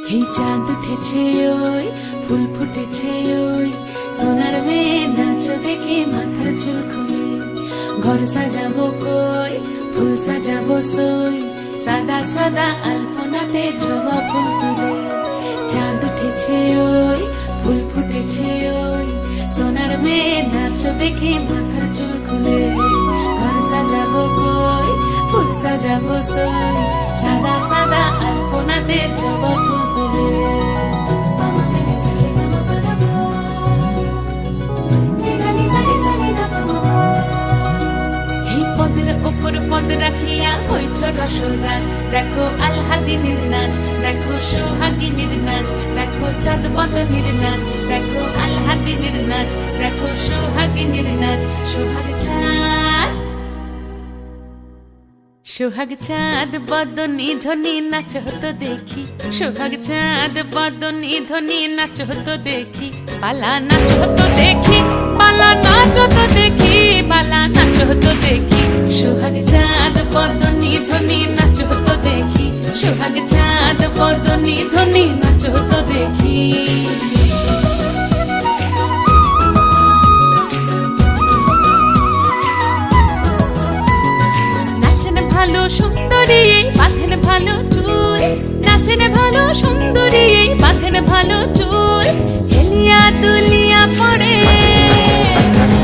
এই চাঁদ উঠেছে ওই ফুল ফুটেছে ওই সোনার মেয়ে নাচ দেখে মাথার চুল খুলে ঘর সাজাবো কই ফুল সাজাবো সই সাদা সাদা আলপনাতে জবা ফুল তুলে চাঁদ উঠেছে ওই ফুল ফুটেছে ওই সোনার মেয়ে নাচ দেখে মাথার চুল খুলে ঘর সাজাবো কই ফুল সাজাবো সই সাদা সাদা আলপনাতে জবা ফুল তুলে পদ রাখিয়া হইছ রসরাজ দেখো আলহাদিনের নাচ দেখো সোহাগিনীর নাচ দেখো চাঁদ বদনের নাচ দেখো আলহাদিনের নাচ দেখো সোহাগিনীর নাচ সোহাগ চাঁদ বদনী ধ্বনি নাচ হতো দেখি সোহাগ চাঁদ বদনী ধ্বনি নাচ হতো দেখি পালা নাচ হতো দেখি পালা নাচ হতো দেখি পালা নাচ হতো দেখি সোহাগ চাঁদ বদনী ধ্বনি নাচ হতো দেখি সোহাগ চাঁদ বদনী ধ্বনি নাচ হতো দেখি ভালো সুন্দরী বাঁধেন ভালো চুল নাচেন ভালো সুন্দরী বাঁধেন ভালো চুল হেলিয়া দুলিয়া পড়ে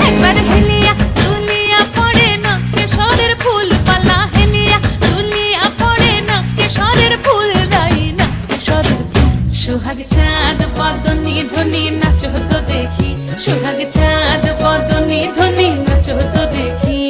একবার হেলিয়া দুলিয়া পড়ে নকে সরের ফুল পালা হেলিয়া দুলিয়া পড়ে নকে সরের ফুল গাই নকে সরের ফুল সোহাগ চাঁদ বদনী ধ্বনি নাচ হতো দেখি সোহাগ চাঁদ বদনী ধ্বনি নাচ হতো দেখি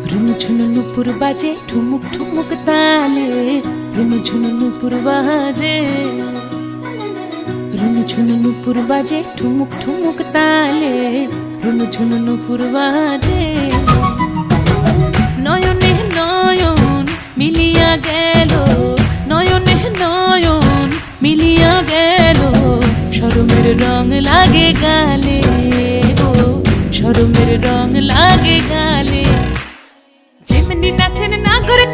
রুনু ঝুনু নুপুর বাজে ঠুমুক ঠুমুক তালে রুনু ঝুনু নুপুর বাজে রুনু ঝুনু নুপুর বাজে ঠুমুক ঠুমুক তালে রুনু ঝুনু নুপুর বাজে নয়নে নয়ন মিলিয়া গেল নয়নে নয়ন মিলিয়া গেল শরমের রং লাগে গালে গো শরমের রং লাগে গালে যেমনি নাচেন না করে